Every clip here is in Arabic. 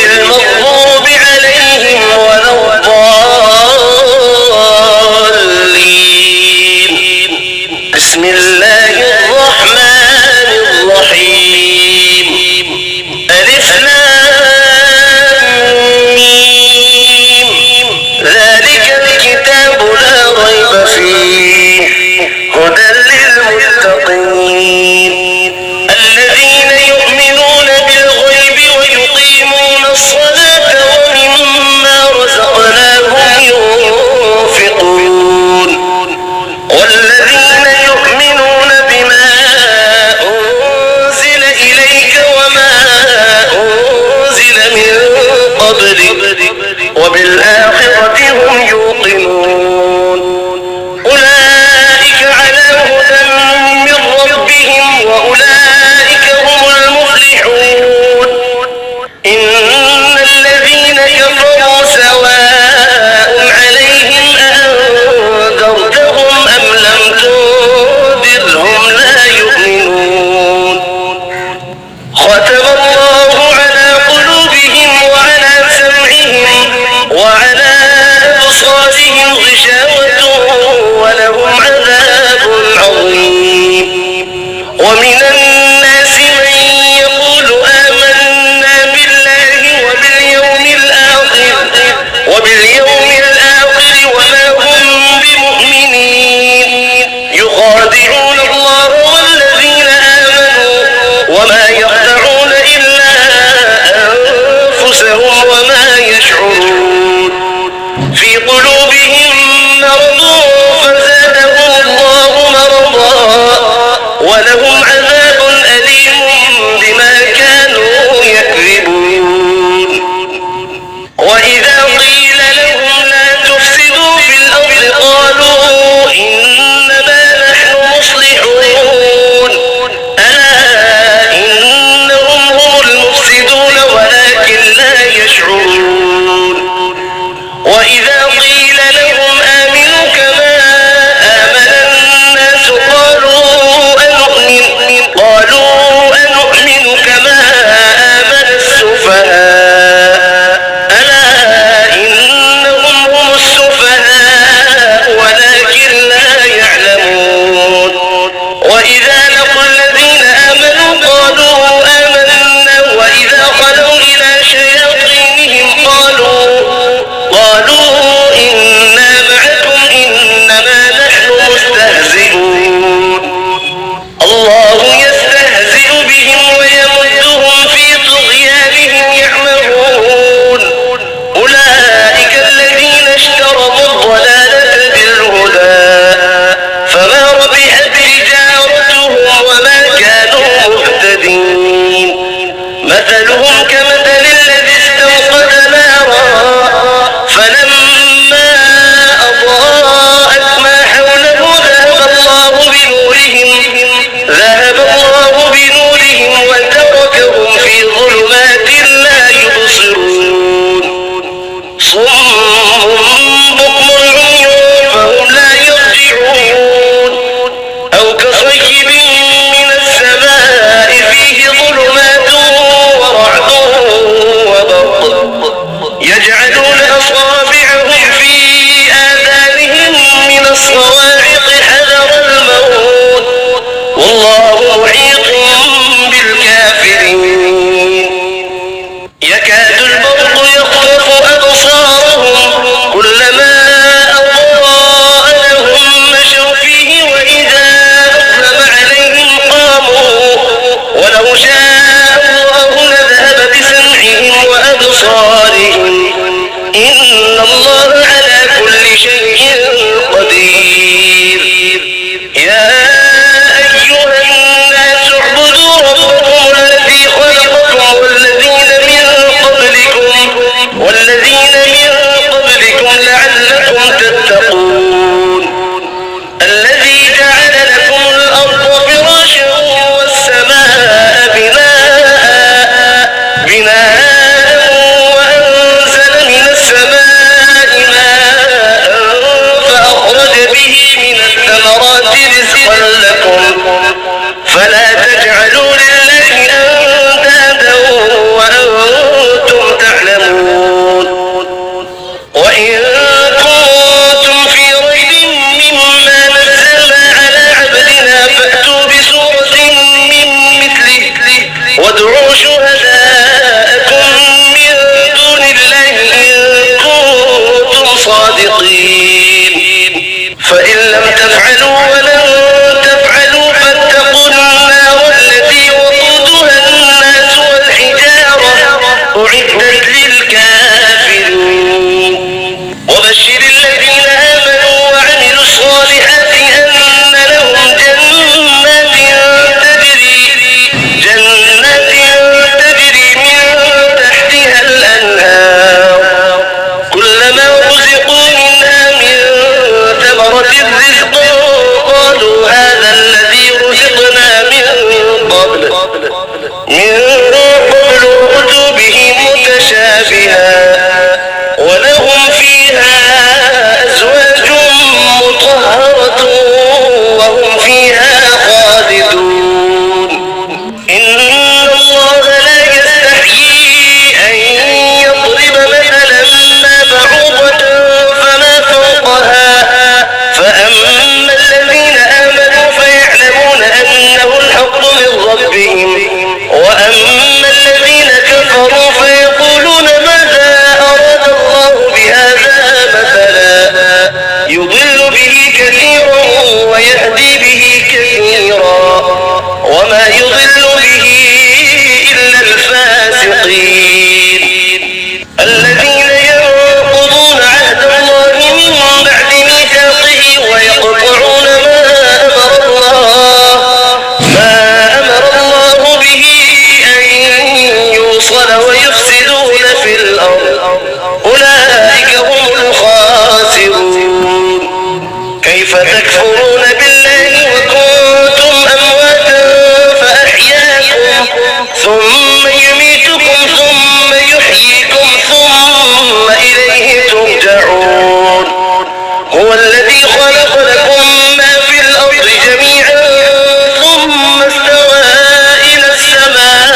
المغضوب عليهم ولا الضالين. بسم الله الرحمن الرحيم. ألف لام ميم. ذلك الكتاب لا ريب فيه هدى للمتقين الذين يؤمنون بالغيب ويقيمون الصلاة ومما رزقناهم ينفقون والذين يؤمنون بما أنزل إليك وما أنزل من قبلك وبالآخرة هم يوقنون أولئك على هدى من ربهم وأولئك هم المفلحون. إن الذين كفروا سواء عليهم أأنذرتهم أم لم تنذرهم لا يؤمنون. ختم الله على قلوبهم وعلى سمعهم وعلى أبصارهم غشاوة ولهم عذاب عظيم. ومن الناس من يقول آمنا بالله وباليوم الآخر وما هم بمؤمنين يخادعون الله والذين آمنوا وما يخدعون إلا أنفسهم وما يشعرون. في قلوبهم مرض فزادهم الله مرضا ولهم عذاب أليم بما كانوا يكذبون. وإذا قيل لهم لا تفسدوا في الأرض قالوا إنما نحن مصلحون ألا إنهم هم المفسدون ولكن لا يشعرون. وإذا قيل لهم آمنوا كما آمن الناس قالوا أنؤمن كما آمن السفهاء ألا إنهم هم السفهاء ولكن لا يعلمون. وإذا لقوا الذين آمنوا قالوا آمنا وإذا خلوا إلى شياطينهم قالوا إنا معكم إنما نحن مستهزئون. الله يستهزئ بهم ويمدهم في طغيانهم يعمهون. أولئك الذين اشتروا الضلالة بالهدى فما ربحت تجارتهم وما كانوا مهتدين. مثلهم كمثل الذي استوقد نارا فلما أضاءت ما حوله ذهب الله بنورهم وتركهم في ظلمات لا يبصرون. صم بكم عمي فهم لا يرجعون. أو كصيب من السماء فيه ظلمات ورعد وبرق يجعلون أصابعهم في آذانهم من الصواعق حذر الموت والله محيط بالكافرين. يكاد البرق يخطف أبصارهم كلما أضاء لهم مشوا فيه وإذا أظلم عليهم قاموا ولو شاء الله لذهب بسمعهم وأبصارهم إن الله على كل شيء قدير. يا أيها الناس اعبدوا ربكم الذي خلقكم والذين من قبلكم الكافرين وبشر الذين آمنوا وعملوا الصالحات أن لهم جنات تجري من تحتها الأنهار كلما رزقوا منها من ثمرة رزقا قالوا هذا الذي رزقنا من قبل أتوا به متشابها ولهم فيها أزواج مطهرة وهم فيها خالدون إن الله لا يستحيي أن يضرب مثلا ما بعوضة فما فوقها فأما الذين آمنوا فيعلمون أنه الحق من ربهم وأما الذين كفروا فيقولون ماذا أراد الله بهذا مثلا يضل به كثيرا ويهدي به كثيرا وما يضل به إلا الفاسقين الذين ينقضون عهد الله من بعد ميثاقه ويقطعون ما أمر الله به أن يوصل ويفسدون في الأرض أولئك هم الخاسرون كيف تكفرون بالله وكنتم أمواتا فأحياكم ثم يميتكم ثم يحييكم ثم إليه ترجعون هو الذي خلق لكم ما في الأرض جميعا ثم استوى إلى السماء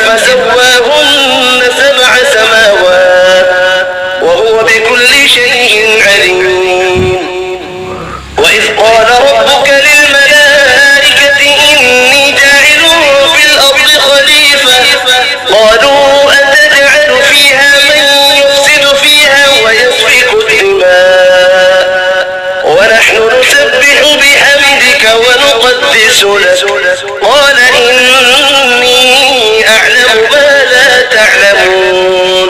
فسواهن 7 سماوات وهو بكل شيء عليم وإذ قال ربك للملائكة إني جاعل في الأرض خليفة قالوا أتجعل فيها من يفسد فيها ويسفك الدماء ونحن نسبح بحمدك ونقدس لك قال إني أعلم ما لا تعلمون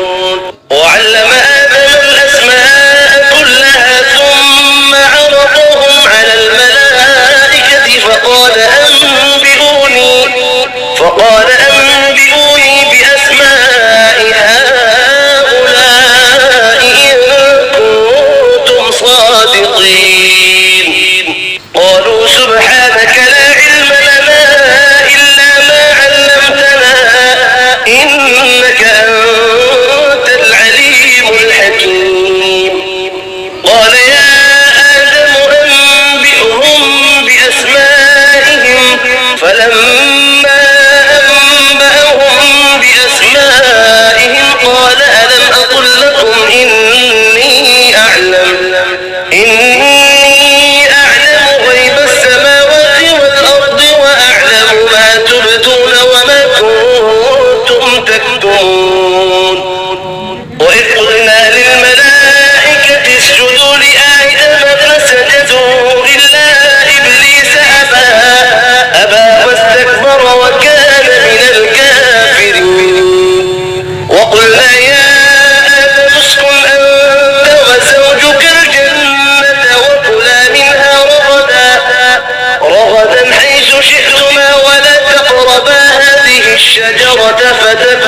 وعلم آدم الأسماء كلها ثم عرضهم على الملائكة فقال أنبئوني بأسماء هؤلاء إن كنتم صادقين قالوا سبحانك لا علم لنا إلا ما علمتنا إنك أنت العليم الحكيم قال يا آدم أنبئهم بأسمائهم فلما أنبأهم بأسمائهم قال ألم أقل لكم إني أعلم غيب السماوات والأرض وأعلم ما تبدون وما كنتم تكتمون وإذ قلنا للملائكة اسجدوا لآدم فسجدوا إلا إبليس أبى واستكبر وكان من الكافرين وقلنا يا آدم اسكن أنت وزوجك الجنة وكلا منها رغدا حيث شئتما ولا تقربا هذه الشجرة فتكونا